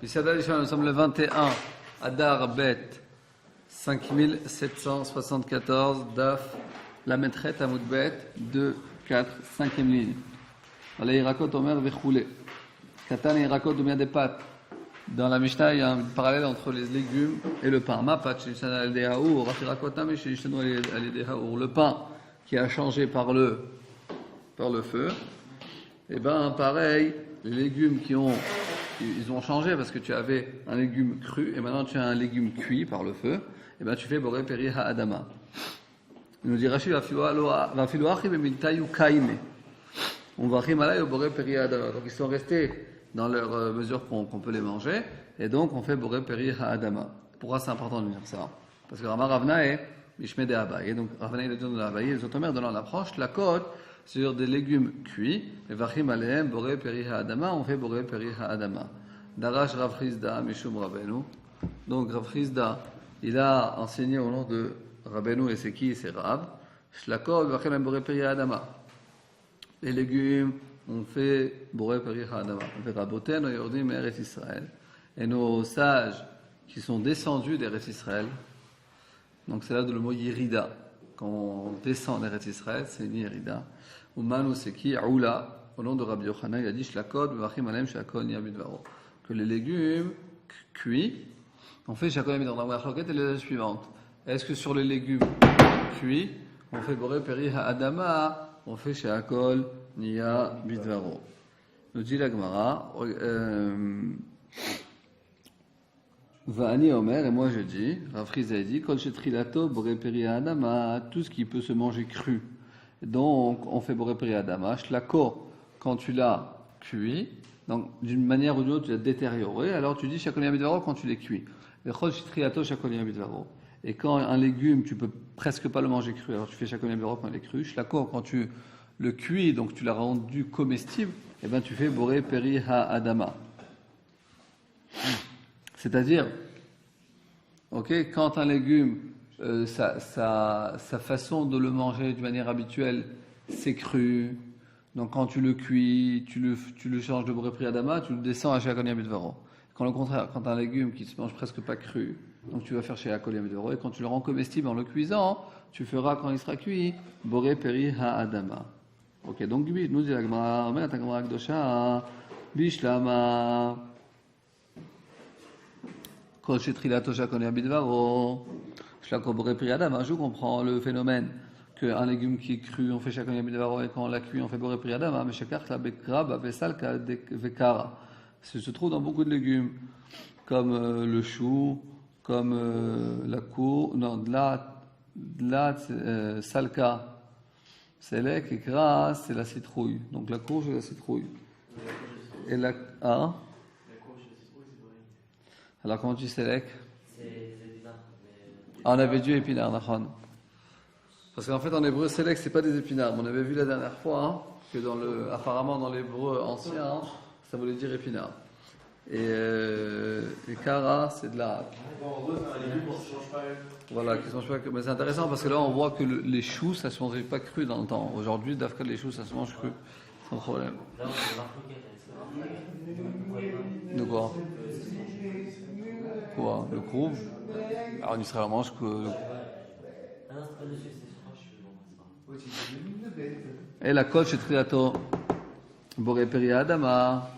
Ici, nous sommes le 21 Adar Bet 5774 Daf la Metret Amoud Bet 2, 4, 5e ligne. Allez, Irakot Omer Vechoulé. Katan et Irakot Omer des pâtes. Dans la Mishnah, il y a un parallèle entre les légumes et le pain. Ma pâte, le pain qui a changé par le feu. Et ben pareil, les légumes ils ont changé parce que tu avais un légume cru et maintenant tu as un légume cuit par le feu. Et ben tu fais boré peri ha'adama. Il nous dit Rashi va filo achi b'mintayu kaime. On va rimalay au boré peri ha'adama. Donc ils sont restés dans leur mesure qu'on peut les manger et donc on fait boré peri ha'adama. Pourquoi c'est important de dire ça? Parce que Rama Ravna est Mishme de Abaye. Donc Ravna il est dans l'Abaye. Les autres mères donnant l'approche, la côte sur des légumes cuits, et vachim alehem boré peri ha'adama, on fait boré peri ha'adama. Darash Rav Chizda Mishum Rabbeinu. Donc Rav Chizda, il a enseigné au nom de Rabbeinu et c'est qui? C'est Rav. Shlakov vachim alehem boré peri ha'adama. Les légumes, on fait boré peri ha'adama. On fait Raboten, Yordim et Eretz Israël. Et nos sages qui sont descendus d'Eretz Israël, donc c'est là de le mot Yerida. Quand on descend d'Eretz Israël, c'est une Yerida. Ou Manu c'est qui? Aoula, au nom de Rabbi Yochanan, il a dit Shlakod, Vachim Alem, Shakon, Yabidvaro. Que les légumes cuits, on fait Shakon, Yabidvaro. La marloquette est la suivante. Est-ce que sur les légumes cuits, on fait Boré Peri Ha'adama, on fait Shakol, Nia, Bidvaro? Nous dit la Gemara, Va'ani Omer, et moi je dis, Rav Chizda a dit, Kol Shetrilato, Boré Peri Ha'adama, tout ce qui peut se manger cru. Donc, on fait boré peri ha'adama. Shlako, quand tu l'as cuit, donc d'une manière ou d'une autre, tu l'as détérioré, alors tu dis shakol yamidvaro quand tu l'as cuit. Et quand un légume, tu peux presque pas le manger cru, alors tu fais shakol yamidvaro quand il est cru. Shlako, quand tu le cuis, donc tu l'as rendu comestible, et ben tu fais boré peri ha'adama. C'est-à-dire, quand un légume, sa façon de le manger d'une manière habituelle, c'est cru. Donc quand tu le cuis, tu le changes de boré peri ha'adama, tu le descends à shakol yamidvaro. Quand au contraire, quand un légume qui se mange presque pas cru, donc tu vas faire shakol yamidvaro, et quand tu le rends comestible en le cuisant, tu feras quand il sera cuit, boré peri ha'adama. Ok, donc nous dit la Gemara, Omer ta Gemara Kedosha, Bishlama, Kol shetrilato shakol yamidvaro. Je comprends le phénomène qu'un légume qui est cru, on fait shakol yamidvaro, et quand on l'a cuit, on fait boré peri ha'adama, mais shakart la bekrab avesalka vekara. Ça se trouve dans beaucoup de légumes, comme le chou, comme la cour, non, dlat, salka, selek, et kra, c'est la citrouille. Donc la courge et la citrouille. Et la courge et la citrouille, c'est pareil. Alors comment tu selek? On avait dit épinards, Nachon. Parce qu'en fait, en hébreu, selek, c'est pas des épinards. On avait vu la dernière fois que apparemment dans l'hébreu ancien, ça voulait dire épinard. Et kara, c'est de la. Voilà, qui se mange pas. Mais c'est intéressant parce que là, on voit que les choux, ça se mangeait pas cru dans le temps. Aujourd'hui, d'Afka, les choux, ça se mange cru, sans problème. De quoi? Quoi? Le crouve? Alors en Israël, on mange que. Et la colle chez Triato, boré peri ha'adama.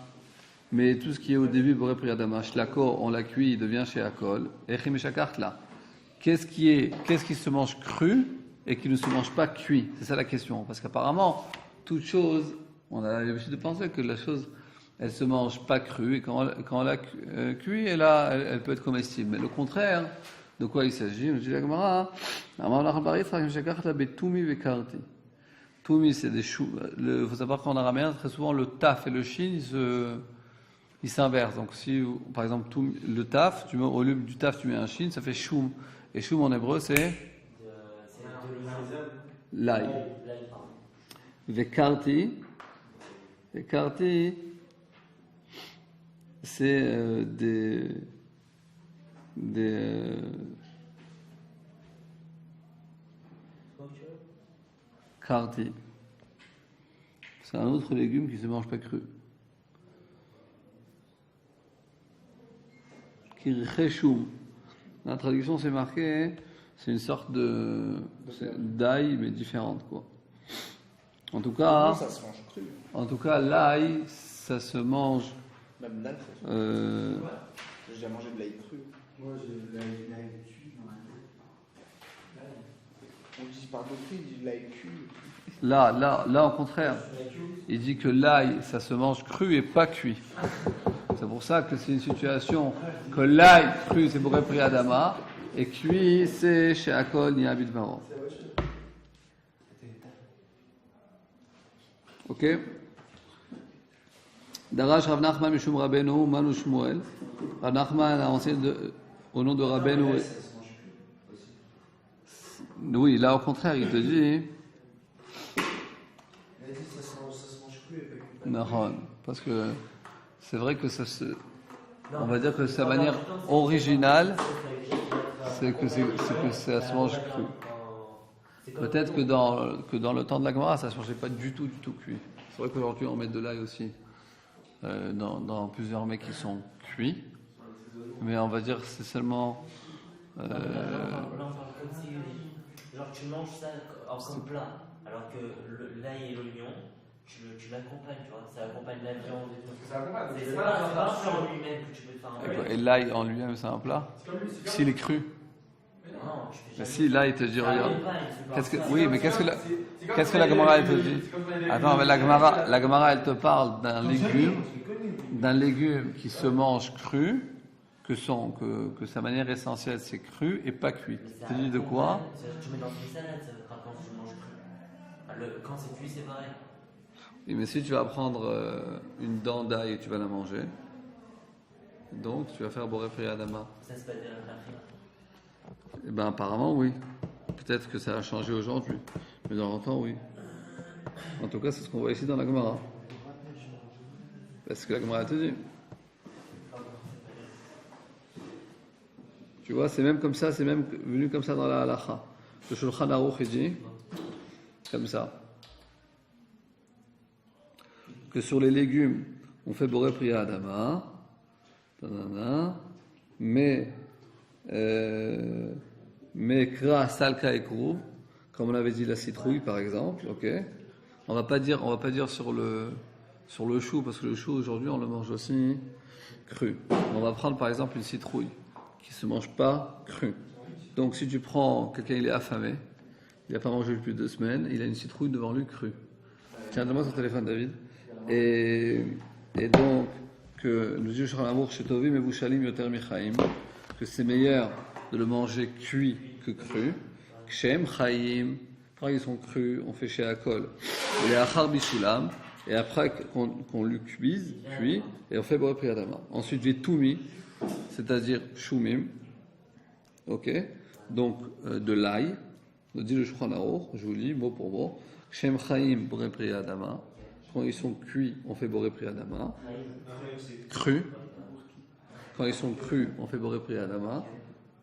Mais tout ce qui est au début, boré peri ha'adama, shlako, on l'a cuit, il devient chez Akol. Et chimeshakart là. Qu'est-ce qui se mange cru et qui ne se mange pas cuit? C'est ça la question. Parce qu'apparemment, toute chose, on a l'habitude de penser que la chose, elle se mange pas crue, et quand on l'a cuit, elle peut être comestible. Mais le contraire, de quoi il s'agit? Je dis la Gemara, Toumi, c'est des choux. Il faut savoir qu'en araméen, très souvent, le taf et le shin, ils s'inversent. Donc, si, par exemple, le taf, au lieu du taf, tu mets un shin, ça fait choum. Et choum en hébreu, c'est l'ail. Vekarti, c'est des karti. C'est un autre légume qui ne se mange pas cru. Kircheshum. La traduction, c'est marqué, c'est une sorte d'ail, mais différente, quoi. En tout cas, ça se mange cru. En tout cas, l'ail, ça se mange. Même l'ail, ça se mange. J'ai déjà mangé de l'ail cru. Moi, j'ai l'ail cuit dans la On dit par d'autres, il dit de l'ail cuit. Là, au contraire, il dit que l'ail, ça se mange cru et pas cuit. C'est pour ça que c'est une situation que l'ail cru, c'est pour Pri Adama, et cuit, c'est chez Akol ni Abid Varo. Ok? Darash Rav Nachman Mishum Rabbeinu Manu Shmuel. Rav Nachman a enseigné au nom de Rabbeinu. Oui, là au contraire, il te dit. Non, parce que c'est vrai que ça se. On va dire que sa manière originale, c'est que ça se mange cru. Peut-être que dans le temps de la Gemara, ça ne se mangeait pas du tout cuit. C'est vrai qu'aujourd'hui, on met de l'ail aussi dans plusieurs mets qui sont cuits. Mais on va dire que c'est seulement. Là, on parle comme si. Genre, tu manges ça comme plat, alors que l'ail et l'oignon, tu l'accompagnes, tu vois. Ça accompagne la viande et tout. C'est pas un plat en lui-même que tu peux faire un plat. Et l'ail en lui-même, c'est un plat? S'il est cru. Non, tu fais Mais si, là, il te dit, regarde. Oui, mais qu'est-ce que la Gemara, elle te dit? Attends, mais la Gemara, elle te parle d'un légume qui se mange cru, que sa manière essentielle, c'est cru et pas cuit. Tu te dis de quoi? Tu mets dans une salade, ça va quand tu manges cru. Quand c'est cuit, c'est pareil. Oui, mais si tu vas prendre une dent d'ail et tu vas la manger, donc tu vas faire Boré Pri Adama. Ça, c'est pas des rafraîchis. Eh bien, apparemment, oui. Peut-être que ça a changé aujourd'hui. Mais dans longtemps, oui. En tout cas, c'est ce qu'on voit ici dans la Gemara. Parce que la Gemara te dit. Tu vois, c'est même comme ça, c'est même venu comme ça dans la halacha. Le Shulchan Aruch, il dit, comme ça, que sur les légumes, on fait Boré Pri Adama, mais Kra, Salka et Krouv, comme on avait dit la citrouille par exemple, ok. On va pas dire sur le chou, parce que le chou aujourd'hui on le mange aussi cru. On va prendre par exemple une citrouille qui se mange pas cru. Donc si tu prends quelqu'un, il est affamé, il n'a pas mangé depuis 2 semaines, il a une citrouille devant lui crue. Tiens, donne-moi ton téléphone, David. Et donc que nous dit Shramour chez Tovim et Bouchalim Yoter Michaim, que c'est meilleur de le manger cuit que cru. Kshem Chaim, quand ils sont crus, on fait chez Akol. Les Achar Bishulam, et après qu'on lui cuit, et on fait Boré Pri Adama. Ensuite, j'ai Toumi, c'est-à-dire Shumim, ok, donc de l'ail, nous dit le Shulchan Aruch, je vous lis mot pour mot. Kshem Chaim Boré Pri Adama. Quand ils sont cuits, on fait Boré Pri Adama. Crus. Quand ils sont crus, on fait Boré Pri Adama.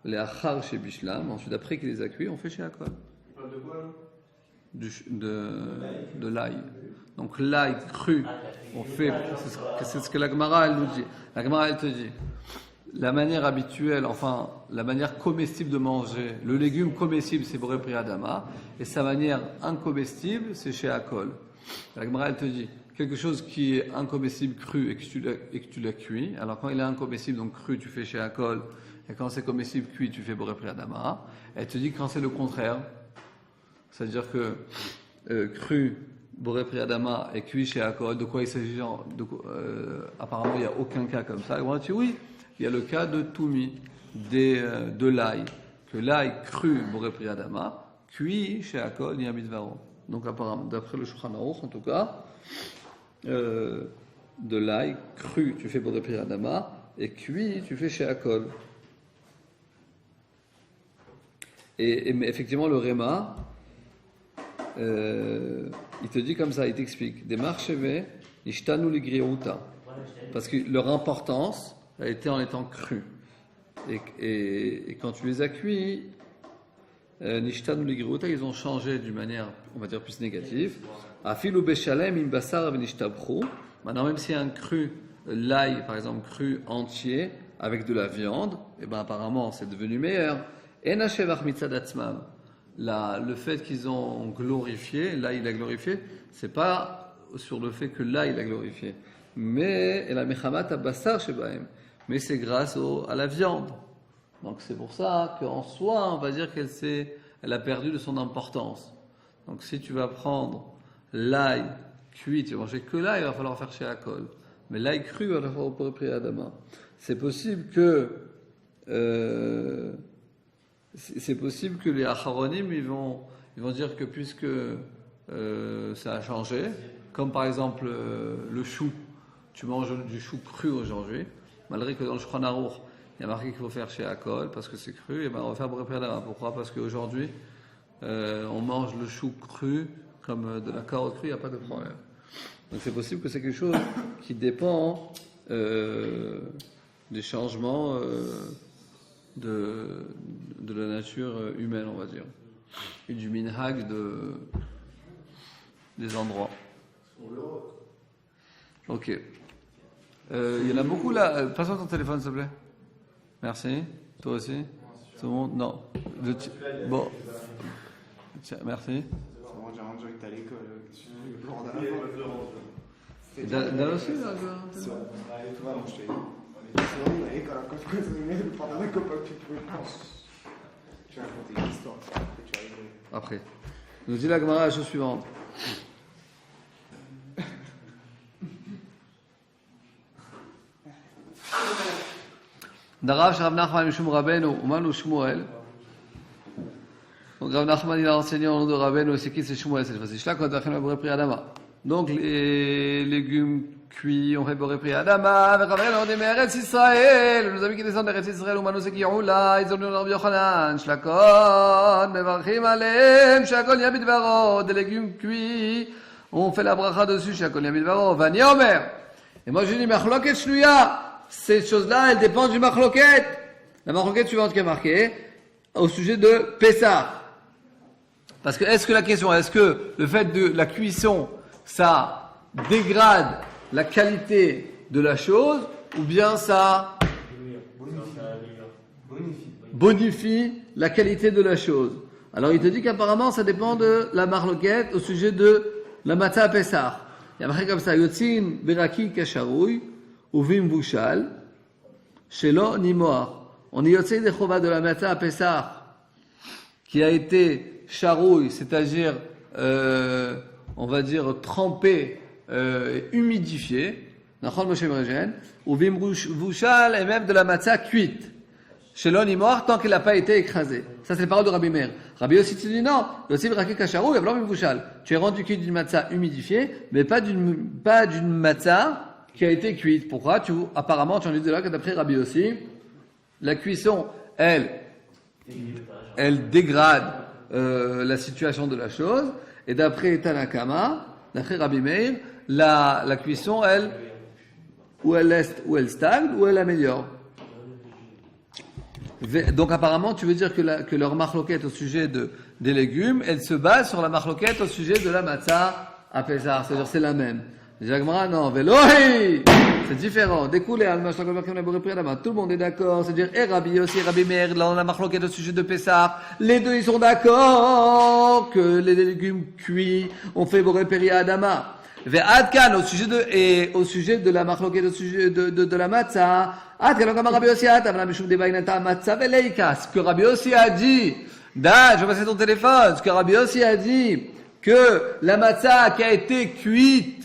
Les achar chez Bishlam. Ensuite, après qu'il les a cuits, on fait chez Akol. Il parle de quoi là? De l'ail. Donc l'ail cru, on fait. C'est ce que la Gemara elle nous dit. La Gemara elle te dit. La manière habituelle, enfin la manière comestible de manger, le légume comestible c'est Boré Pri Adama, et sa manière incomestible c'est chez Akol. La Gemara elle te dit quelque chose qui est incomestible cru et que tu l'as cuit. Alors quand il est incomestible donc cru tu fais chez Akol, et quand c'est comestible cuit tu fais Boré Pri Adama. Elle te dit quand c'est le contraire, c'est-à-dire que cru Boré Pri Adama et cuit chez Akol, de quoi il s'agit? Apparemment il n'y a aucun cas comme ça. La Gemara dit oui, il y a le cas de Toumi, de l'ail, que l'ail cru Boré Pri Adama, cuit chez Akol ni Abidvaro. Donc apparemment, d'après le Shulchan Aruch en tout cas, de l'ail cru tu fais Boré Pri Adama et cuit tu fais chez Akol. Mais effectivement le Réma, il te dit comme ça, il t'explique des marchevés nishtanu ligriuta, parce que leur importance a été en étant cru et quand tu les as cuits, nishtanu ligriuta, ils ont changé d'une manière on va dire plus négative. Afilu beshalem im basar v'nishtabchu. Maintenant même si un cru l'ail par exemple cru entier avec de la viande, et ben apparemment c'est devenu meilleur. Et Nashevach mitzad atzmam. Le fait qu'ils ont glorifié, là il a glorifié, c'est pas sur le fait que là il a glorifié, mais la mechamat abassar shebaim, mais c'est grâce à la viande. Donc c'est pour ça qu'en soi on va dire elle a perdu de son importance. Donc si tu vas prendre l'ail cuit, tu vas manger que l'ail, il va falloir faire chez Akol. Mais l'ail cru, il va falloir pour prier Adama. C'est possible que les Acharonim ils vont dire que puisque ça a changé, comme par exemple le chou, tu manges du chou cru aujourd'hui, malgré que dans le Shulchan Aruch il y a marqué qu'il faut faire chez Akol parce que c'est cru, et ben on va faire pour prier Adama. Pourquoi? Parce qu'aujourd'hui on mange le chou cru comme de la carotte crue, il n'y a pas de problème. Donc c'est possible que c'est quelque chose qui dépend des changements de la nature humaine, on va dire, et du minhag des endroits. Ok. Il y en a beaucoup là. Passe-moi ton téléphone, s'il te plaît. Merci. Toi aussi. Tout le monde. Non. Bon. Tiens, merci. J'ai rendu que t'as l'école. Là aussi, là. C'est horrible, à l'école, quand tu connais le pardon d'un copain que tu pouvais prendre. Tu vas raconter une histoire, après tu vas rigoler. Après. Nous dit la Gemara la chose suivante. Darav Rav Nachman Mishum Rabbeinu Umanu Shmuel. Donc Rav Nachman il a enseigné au nom de Rabbeinu, c'est qui? C'est Shmuel cette fois-ci. Shlak Vatachem Boré Pri Adama. Donc les légumes cuits, on fait Boré Pri Adama. Avec Rabbeinu on dit mais Eretz Israël, nos amis qui descendent d'Eretz Israël, Umanu c'est qui Oula, ils ont dit Rabbi Yochanan, Shlakon, Mevarchim Alem, Shakol Yamid Varo, des légumes cuits, on fait la bracha dessus, Shakol Yamid Varo, Vani Omer. Et moi je dis Machloket Shluya. Ces choses-là, elles dépendent du machloket. La machloket suivante qui est marquée au sujet de Pessah. Parce que est-ce que le fait de la cuisson, ça dégrade la qualité de la chose, ou bien ça bonifie la qualité de la chose? Alors il te dit qu'apparemment ça dépend de la machloket au sujet de la matzah à Pessah. Il y a marqué comme ça, Yotzin Beraki Kasharouy. Uvim Bouchal, Shelo Nimoar. On est yotzei des chova de la matzah à Pessah, qui a été charouille, c'est-à-dire, on va dire, trempé, humidifié. Nachon Moshe Mrejen. Uvim Bouchal, et même de la matzah cuite. Shelo Nimoar, tant qu'elle n'a pas été écrasée. Ça, c'est les paroles de Rabbi Meir. Rabbi aussi te dit non, yotzei beraki kasharouy, et Uvim Bouchal. Tu es rendu cuite d'une matzah humidifiée, mais pas d'une matzah qui a été cuite. Pourquoi? Apparemment, tu en dis de là que d'après Rabbi aussi, la cuisson, elle dégrade la situation de la chose, et d'après Tanakama, d'après Rabbi Meir, la cuisson, ou elle stagne, ou elle améliore. Donc apparemment, tu veux dire que leur machloket au sujet des légumes, elle se base sur la machloket au sujet de la matzah à Pessah, c'est-à-dire c'est la même. Jagmara, non, Velohi! C'est différent. Découlé, tout le monde est d'accord. C'est-à-dire, et Rabbi aussi, Rabbi Meir, là on a marloqué au sujet de Pessah. Les deux, ils sont d'accord que les légumes cuits, on fait Boré Peri Adama. Ve'adkan, au sujet de la marloquette, au sujet de la matzah. Adkan, comme Rabbi aussi a dit, matzah veleika. Ce que Rabbi aussi a dit, je vais passer ton téléphone. Ce que Rabbi aussi a dit, que la matzah qui a été cuite,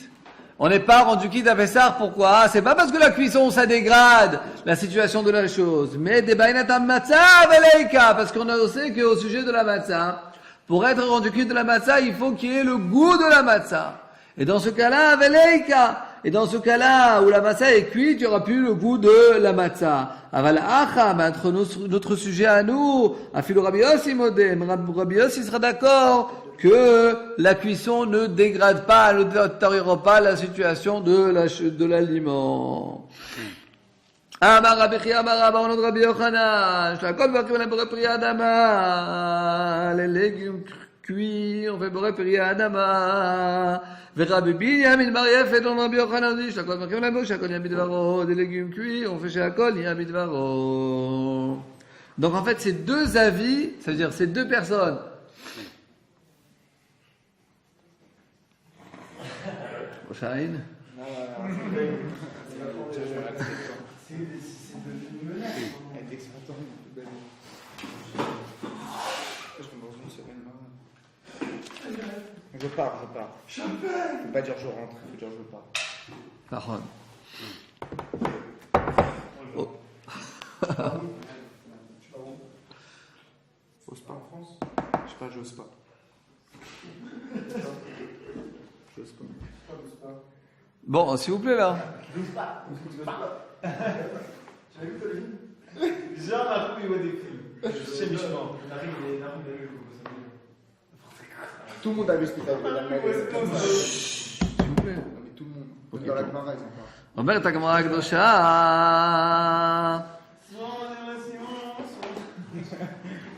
on n'est pas rendu quitte à Pessah, pourquoi? C'est pas parce que la cuisson, ça dégrade la situation de la chose, mais des bainatam matzah veleika, parce qu'on a aussi qu'au sujet de la matzah, pour être rendu quitte de la matzah, il faut qu'il y ait le goût de la matzah. Et dans ce cas-là, veleika. Et dans ce cas-là, où la matzah est cuite, il n'y aura plus le goût de la matzah. Aval acha, mais entre notre sujet à nous, afilo Rabbi Yossi modem, Rabbi Yossi sera d'accord que la cuisson ne dégrade pas, ne détériore pas la situation de l'aliment. Amar Rabbi Chia, Amar Rabba, au nom de Rabbi Yochanan, Shlakot Vakim Boré Pri Adama, les légumes cuit, on fait boré peri adama. Rabbi Binyamin bar Yefet, on Rabbi Yochanan dit, shakol makim labo, shakol yam bidvaro, des légumes cuits, on fait shakol yam bidvaro. Donc en fait, ces deux avis, ça veut dire ces deux personnes. Prochain. Je pars. Faut pas dire je rentre, faut dire je pars. Parole. Oh. Ose pas en France? Je sais pas, j'ose pas. J'ose pas. Bon, s'il vous plaît là. Jean Marco, il voit des films. Chez Michelin. Tout le monde a vu ce que t'as vu dans la S'il vous plaît. Non, mais tout le monde. Dans la Gemara, ils en parlent. אומרת הגמרא הקדושה,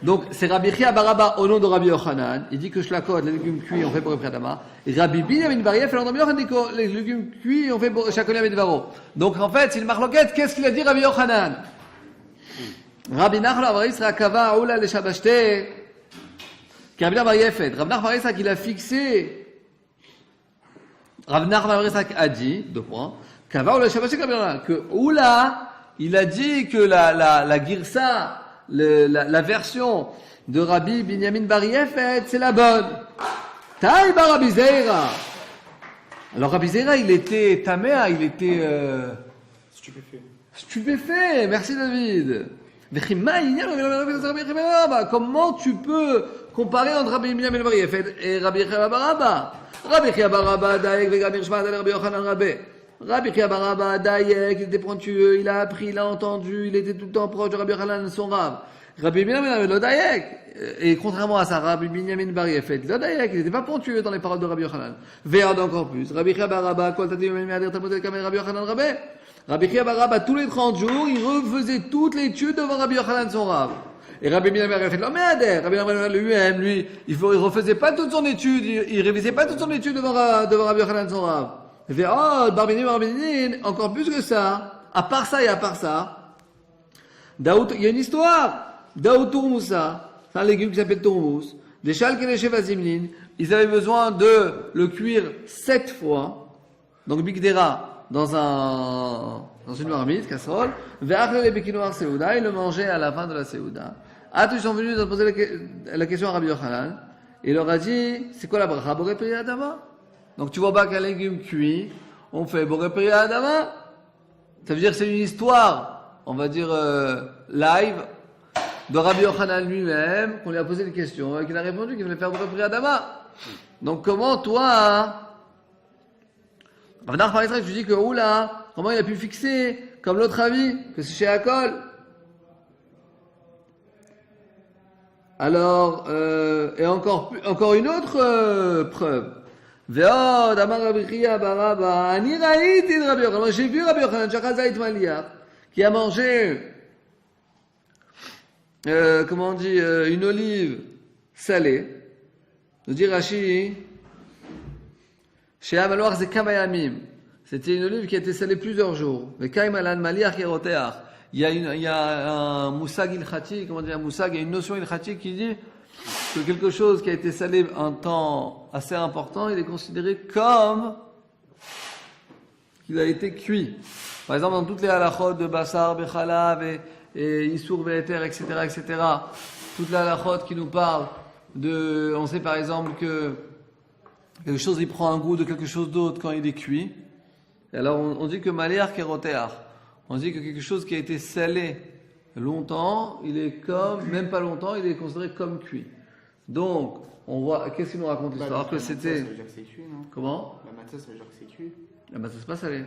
donc c'est Rabbi Chia bar Abba au nom de Rabbi Yochanan, il dit que shlakot, les légumes cuits, on fait boré peri adama, et Rabbi Binyamin bar Yefet, Rabbi Yochanan dit que les légumes cuits, on fait shakol yam bidvaro. Donc en fait, c'est une marloquette, qu'est-ce qu'il a dit Rabbi Yochanan? Rabbi Nachman bar Yisra kava oula le shabashte, qui Rabbi bar Yefet, Rabbi Nachman bar Yisra qu'il a fixé, Rabbi Nachman bar Yisra a dit, deux points, que Oula, il a dit que la girsa, la version de Rabbi Binyamin bar Yefet, c'est la bonne. Taïba Rabbi Zeira. Alors Rabbi Zeira, il était taméa, il était stupéfait. Merci David. Comment tu peux comparer entre Rabbi Binyamin bar Yefet et Rabbi Chia bar Abba? Rabbi Chia bar Abba, Daïk, Vegam Irshma, Rabbi Yochanan Rabbi. Rabbi Chia bar Abba, Daïk, il était pointueux, il a appris, il a entendu, il était tout le temps proche de Rabbi Yochanan, son Rav. Rabbi Binyamin, le Daïk. Et contrairement à ça, Rabbi Binyamin bar Yefet, le Daïk, il n'était pas pointueux dans les paroles de Rabbi Yochanan. Veillard encore plus. Rabbi Chia bar Abba, Kol Tadim Me'adir Tamotel Kamel Rabbi Yochanan Rabbi. Rabbi Chia bar Abba, tous les 30 jours, il refaisait toute l'étude devant Rabbi Yochanan, son Rav. Et Rabbi Binyamin bar Yefet, l'homme Me'adir. Rabbi Binyamin lui-même, lui, il refaisait pas toute son étude, il révisait pas toute son étude devant Rabbi Yochanan, son Rav. Il fait, oh, Barbinin, encore plus que ça. À part ça, Daoud, il y a une histoire. Daoud Tourmoussa, c'est un légume qui s'appelle tourmous. Des chalques et des chevazimlin, ils avaient besoin de le cuire 7 fois. Donc, bigdera, dans une marmite, casserole. Ve'achle les bekinoar seouda, ils le mangeaient à la fin de la seouda. Ils sont venus poser la question à Rabbi Yochanan. Et il leur a dit, c'est quoi la bracha? Boré peri adama? Donc tu vois pas qu'un légume cuit, on fait boré peri adama. Ça veut dire que c'est une histoire, on va dire live, de Rabbi Yochanan lui-même, qu'on lui a posé une question, et qu'il a répondu qu'il fallait faire boré peri adama. Donc comment toi, Rav Nachman bar Yisra, tu dis que oula, comment il a pu fixer, comme l'autre avis, que c'est chez Akol? Alors, et encore une autre preuve. Ve'od amar Rabbi Chia bar Abba, ani raïti Rabbi Yochanan. J'ai vu Rabbi Yochanan Shachazait Maliach, qui a mangé, comment on dit, une olive salée. Nous dit Rashi, chez Amaloach c'est Kamayamim. C'était une olive qui a été salée plusieurs jours. Mais Kaimalan Maliach Yeroteach. Il y a un moussag ilchati, comment dire un moussag, il y a une notion ilchati qui dit que quelque chose qui a été salé un temps assez important, il est considéré comme qu'il a été cuit. Par exemple, dans toutes les halachot de Bassar, Bechalav et Issour, Ve'eter, etc., toutes les halachot qui nous parlent de, on sait par exemple que quelque chose il prend un goût de quelque chose d'autre quand il est cuit. Et alors on dit que Maliach Keroteach. On dit que quelque chose qui a été salé longtemps, il est comme, même pas longtemps, il est considéré comme cuit. Donc, on voit, qu'est-ce qu'il nous raconte l'histoire? Que c'était. Ça veut dire que c'est cuit, non? Comment? La matzah, ça veut dire que c'est cuit. La matzah, c'est pas salé.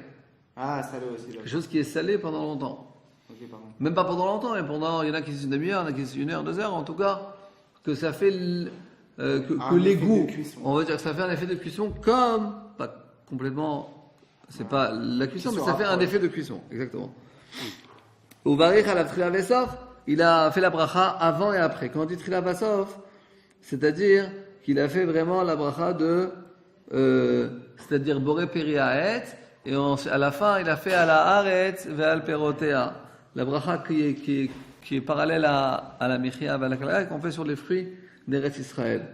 Ah, salé aussi. Quelque chose qui est salé pendant longtemps. Ok, pardon. Même pas pendant longtemps, mais pendant, il y en a qui disent une demi-heure, il y en a qui disent 1 heure, 2 heures, en tout cas, que ça fait, que les goûts, on va dire que ça fait un effet de cuisson comme, pas complètement, c'est pas la cuisson, mais ça fait un effet de cuisson, exactement. Au Varich à la Trila Vesof, il a fait la bracha avant et après. Quand on dit Trila Vesof, c'est-à-dire qu'il a fait vraiment la bracha de, c'est-à-dire Boré Periaet, et à la fin, il a fait à la Haaretz ve'al Perotea. La bracha qui est parallèle à la Mechia ve'al Kalala, qu'on fait sur les fruits d'Eretz Israël.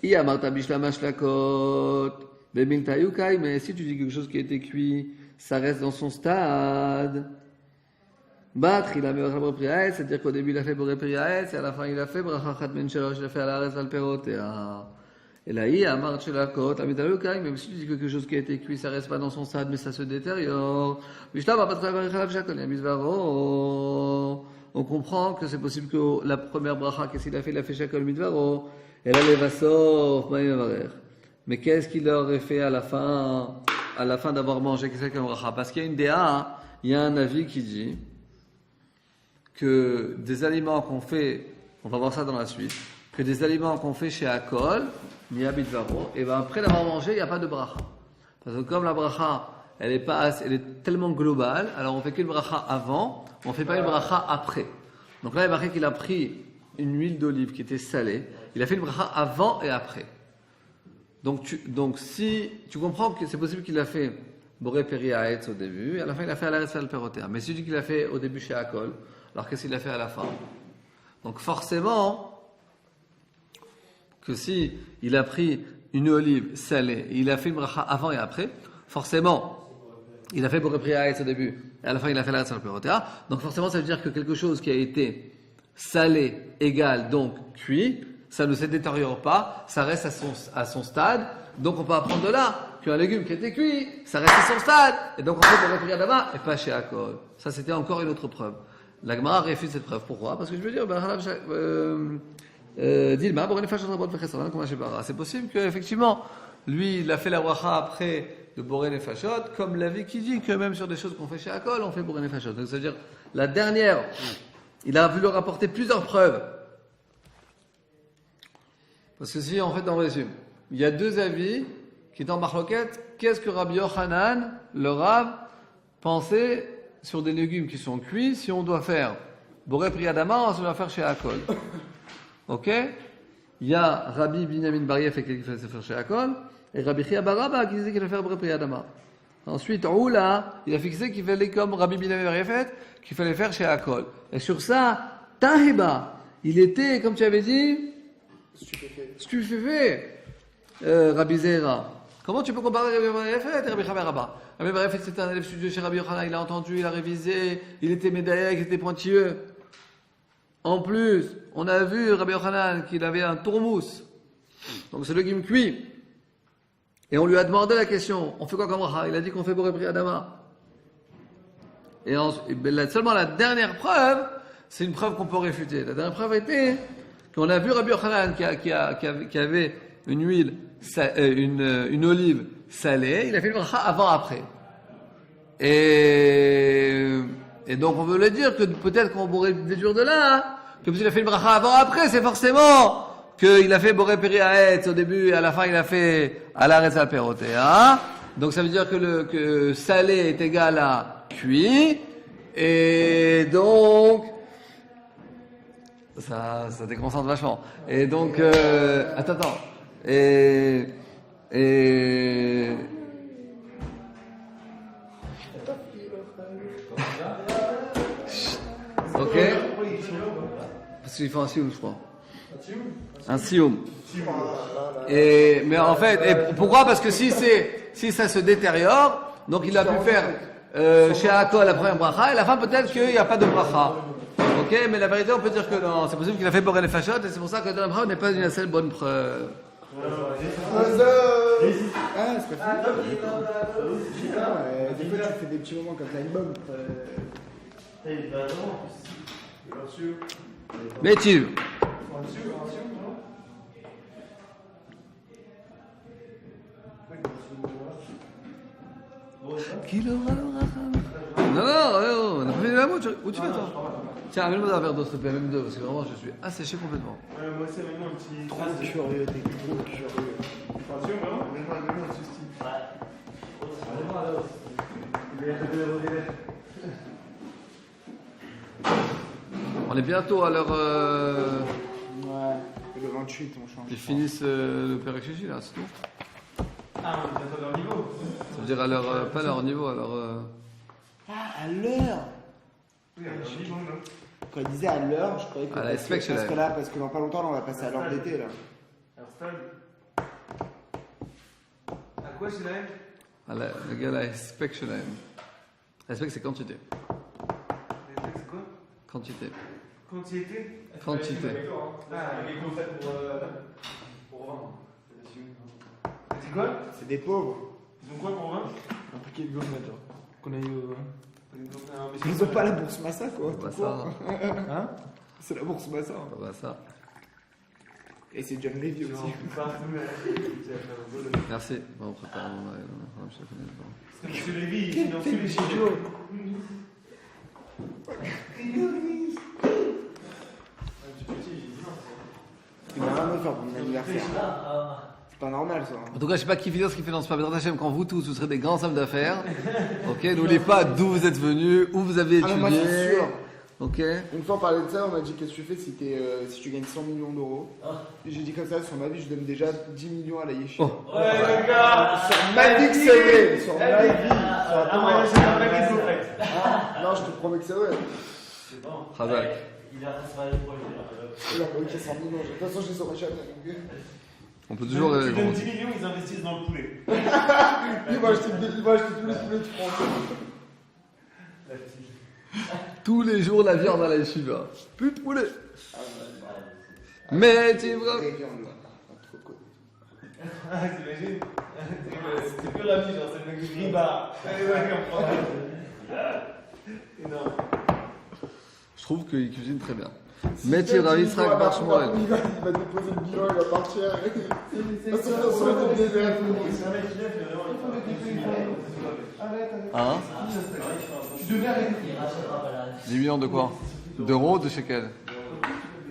I amarta bishlama shlakot be'milta yukai, mais si tu dis quelque chose qui a été cuit, ça reste dans son stade. Battre, il a mis Boré Periaet, c'est-à-dire qu'au début il a fait Boré Periaet, et à la fin il a fait bracha chat men shalosh, il a fait à la Haaretz ve'al Perotea. Et là, il y a marche la côte, la médaille, même si tu dis que quelque chose qui a été cuit, ça reste pas dans son stade, mais ça se détériore. On comprend que c'est possible que la première bracha, qu'est-ce qu'il a fait? Il a fait shakol midvaro. Et là, les vassors, mais qu'est-ce qu'il aurait fait à la fin d'avoir mangé qu'est-ce comme bracha? Parce qu'il y a une déa, il y a un avis qui dit que des aliments qu'on fait, on va voir ça dans la suite, que des aliments qu'on fait chez Akol, et ben après l'avoir mangé, il n'y a pas de bracha. Parce que comme la bracha, elle est tellement globale, alors on fait qu'une bracha avant, on ne fait pas une bracha après. Donc là, il y a marqué qu'il a pris une huile d'olive qui était salée, il a fait une bracha avant et après. Donc si tu comprends que c'est possible qu'il a fait Boré Periaetz au début, et à la fin il a fait à la Haaretz Perotea. Mais si tu dis qu'il a fait au début chez Akol, alors qu'est-ce qu'il a fait à la fin? Donc forcément, que si il a pris une olive salée et il a fait une bracha avant et après, forcément, il a fait Boré Periaetz au début et à la fin il a fait la Haaretz Perotea. Donc forcément, ça veut dire que quelque chose qui a été salé égale donc cuit, ça ne se détériore pas, ça reste à son stade. Donc on peut apprendre de là qu'un légume qui a été cuit, ça reste à son stade, et donc on fait Boré Periaet et pas chez Akol. Ça c'était encore une autre preuve. La Gemara réfute cette preuve. Pourquoi? Parce que je veux dire, c'est possible qu'effectivement, lui, il a fait la bracha après de Boré Nefashot, comme l'avis qui dit que même sur des choses qu'on fait chez Akol, on fait Boré Nefashot. Donc, c'est-à-dire, la dernière, il a voulu rapporter plusieurs preuves. Parce que si, en fait, on résume, il y a deux avis qui sont en marloquette. Qu'est-ce que Rabbi Yochanan, le Rav, pensait sur des légumes qui sont cuits, si on doit faire Boré Priadama, on doit faire chez Akol. Ok? Il y a Rabbi Binyamin Bar Yeffe qui fait faire chez Akol, et Rabbi Chia bar Abba qui disait qu'il allait faire Boré Priadama. Ensuite, Oula, il a fixé qu'il fallait, comme Rabbi Binyamin Bar Yeffe, qu'il fallait faire chez Akol. Et sur ça, Taheba, il était, comme tu avais dit, stupéfait, Rabbi Zera. Comment tu peux comparer Rabbi Bar Yeffe et Rabbi Chia bar Abba? Rabbi Bar Yeffe, c'était un élève studieux chez Rabbi Yochanan, il a entendu, il a révisé, il était médaillé, il était pointilleux. En plus, on a vu Rabbi Yochanan qu'il avait un tourmousse, donc c'est le légume cuit. Et on lui a demandé la question, on fait quoi comme bracha? Il a dit qu'on fait Boré Priadama. Et seulement la dernière preuve, c'est une preuve qu'on peut réfuter. La dernière preuve était qu'on a vu Rabbi Yochanan qui avait une huile, une olive salée, il a fait le bracha avant-après. Et donc on veut le dire que peut-être qu'on pourrait déduire de là, que s'il a fait le bracha avant-après, c'est forcément qu'il a fait Boré Periaet au début et à la fin il a fait à la Haaretz Perotea. Donc ça veut dire que salé est égal à cuit, et donc ça déconcentre vachement. Et donc attends. Ok. Parce qu'il faut un sioum, je crois. Un sioum. Mais en fait, pourquoi? Parce que si ça se détériore, donc il a pu faire chez Akol la première bracha, et à la fin peut-être qu'il n'y a pas de bracha. Ok, mais la vérité, on peut dire que non, c'est possible qu'il a fait Boré Nefashot, et c'est pour ça que la bracha n'est pas une assez bonne preuve. C'est pas fini. Des fois, tu fais des petits moments comme ça, une bombe. Mais tu. Non, on a pas fait la mot. Où tu fais toi? Tiens, amène-moi un verre d'eau, s'il te plaît, même deux, parce que vraiment, je suis asséché complètement. Moi, c'est vraiment un petit. Trop curieux, t'es trop curieux. Attention, vraiment, même un petit style. On est bientôt à l'heure. Ouais. 28, on change. Ils finissent le Péréchichi là, c'est tout. Ah, on est bientôt à leur niveau. Ça veut dire à leur, pas à leur niveau, à leur. Ah, à l'heure. Oui, à leur niveau, non. Quand il disait à l'heure, je croyais que. À la inspection, parce que là, parce que dans pas longtemps, là, on va passer à l'heure d'été là. Alors, stade. À quoi, c'est là? Le gars là, spec chez la M. Respect, c'est quantité. C'est quoi? Quantité. Quantité? Quantité. Ah, les gros faits pour vendre. C'est quoi? C'est des pauvres. Ils ont quoi pour vendre? Un paquet de gourmets, genre. Qu'on a eu. Ils ont pas la bourse Massa quoi. Bah tout ça, court. Hein? C'est la bourse Massa. Hein. bah ça. Et c'est John Levy aussi. Merci. Bon, on prépare. Je te connais pas. Parce que Monsieur Lévy, il finance tous les studios. Il m'a rien à faire pour mon anniversaire. C'est pas normal ça. En tout cas, je sais pas qui finance pas. Mais Hachem, quand vous tous, vous serez des grands hommes d'affaires. Ok, n'oubliez pas d'où vous êtes venus, où vous avez Ah, étudié. mais moi c'est sûr. Ok. Une fois on parlait de ça, on m'a dit qu'est-ce que tu fais si tu gagnes 100 millions d'euros. Et j'ai dit comme ça, sur ma vie, je donne déjà 10 millions à la yeshiva. Oh. Ouais, le gars! Sur ma vie que c'est vrai. Sur ma vie. Ah, moi, j'ai pas fait qu'ils ont fait. Ah, non, je te promets que c'est vrai. C'est bon. Razak. Il a transféré le projet. Il a pas eu 100 millions. De toute façon, je les aurais jamais. donc. On peut toujours. Tu donnes 10 millions, ils investissent dans le poulet. Il va acheter tous les poulets de France. Tous les jours, la viande à la yeshiva. Plus de poulet. Mais tu vois. Très bien, là. Trop de côté. Ah, t'imagines? C'est plus la vie, genre, c'est le mec du riba. Allez, ouais, énorme. Je trouve qu'il cuisine très bien. Métier Rav Yitzhak Bar Shmuel. Il va déposer le bilan, il va partir. C'est un mec qui lève, mais vraiment, il faut Hein? Tu devais arrêter. 10 millions de quoi? D'euros, de shekels?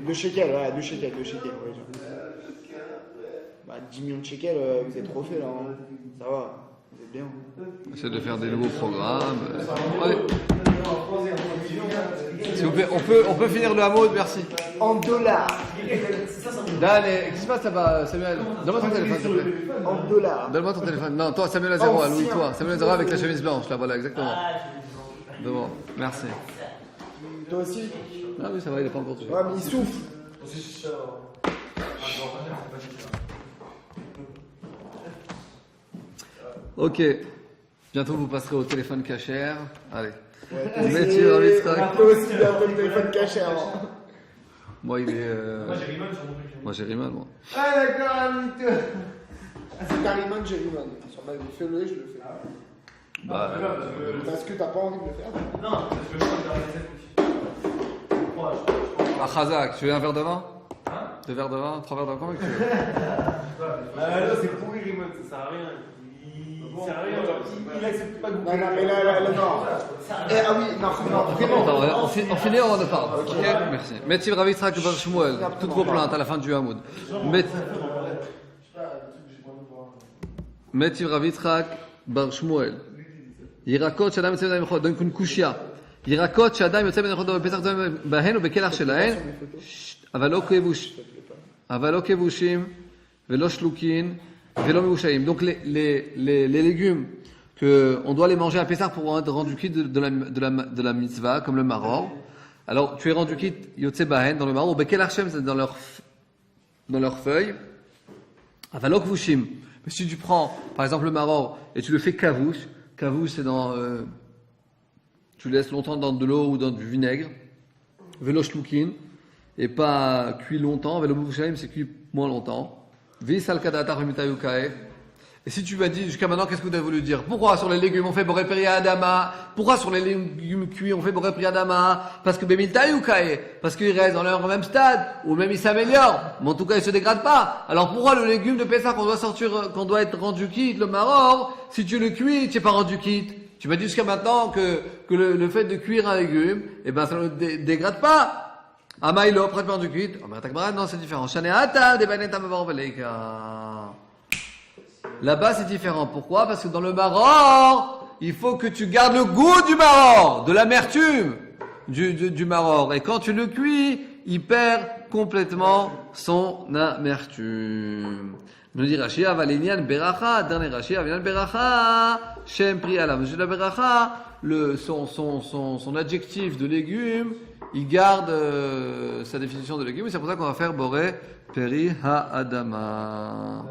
De shekels, ouais, 2 shekels, ouais, genre. Bah, 10 millions de shekels, vous êtes refait là. Hein. Ça va, vous êtes bien. Essaie de faire des nouveaux programmes. Ouais. S'il vous plaît, on peut finir le hameau, merci. En dollars. Dan, qu'est-ce qui se passe là-bas, Samuel? Donne-moi ton téléphone, s'il te plaît. En dollars. Donne-moi ton téléphone. Non, toi, Samuel Azero, allouille-toi. Samuel Azero avec la chemise blanche, là, voilà, exactement. Bon, merci. Toi aussi? Ah oui, ça va, il est pas encore tué. Ouais, mais il souffle. Ok. Bientôt, vous passerez au téléphone cachère. Allez. Ouais, Métier Rav Yitzhak. toi aussi, bientôt le téléphone caché avant. Moi, il est. Moi, j'ai Riemann sur mon truc. Moi, j'ai Rimal, moi. Ah, d'accord, Amito. C'est Kariman, j'ai Riemann. Sur ma vie, fais-le, je le fais. Bah, Parce que t'as pas envie de le faire. Non, parce que je crois que dans les 7 proche. ah, Khazak, tu veux un verre de vin? Hein? 2 verres de vin? 3 verres de vin? Combien que tu veux? Là, c'est pourri, Riemann, ça sert à rien. Il sert à rien, genre, il accepte pas de Non, non, mais là, non. Eh, ah oui, non, vraiment. Attends, on finit, on en parle. Ok, merci. Métier Rav Yitzhak Bar Shmuel. Toutes vos plaintes à la fin du Hamoud. Métier Rav Yitzhak Bar Shmuel. ירקות שאדם יוצא מהם בחוד, דון קונקושיה. ירקות שאדם יוצא מהם בחוד בפסח בהן ובקלח שלהן, אבל לא כבושים ולא שלוקין ולא מבושעים. Donc les légumes on doit les manger à Pessah pour être rendu quitte de la mitzvah, comme le maror. Alors tu es rendu quitte yotze bahen dans le maror, ou bekelach shem, c'est dans leurs feuilles. Aval lo kvushim. Mais si tu prends par exemple le maror et tu le fais kavouche, c'est dans tu le laisses longtemps dans de l'eau ou dans du vinaigre. Velo shlukin, et pas cuit longtemps. Velo muvushaim, c'est cuit moins longtemps. Vis al kadata remitayukae. Et si tu m'as dit jusqu'à maintenant, qu'est-ce que vous avez voulu dire? Pourquoi sur les légumes on fait boré priya adama? Pourquoi sur les légumes cuits on fait boré priya adama? Parce que bemiltayukae, parce qu'ils restent dans leur même stade, ou même ils s'améliorent, mais en tout cas ils se dégradent pas. Alors pourquoi le légume de Pessah qu'on doit être rendu quitte, le maror, si tu le cuis, tu n'es pas rendu quitte? Tu m'as dit jusqu'à maintenant que le fait de cuire un légume, eh ben ça ne dégrade pas. Amaïlo, prêtement du quitte. Non, c'est différent. Shaneata, debaneta mavar veleika. Là-bas, c'est différent. Pourquoi? Parce que dans le maror, il faut que tu gardes le goût du maror, de l'amertume du maror. Et quand tu le cuis, il perd complètement son amertume. Nous dit Rashi, Avalinyan Beracha, dernier Rashi, Avalinyan Beracha, Shem Pri Alam. Monsieur la Beracha, son adjectif de légume, il garde sa définition de légume, et c'est pour ça qu'on va faire Boré Peri Ha Adama.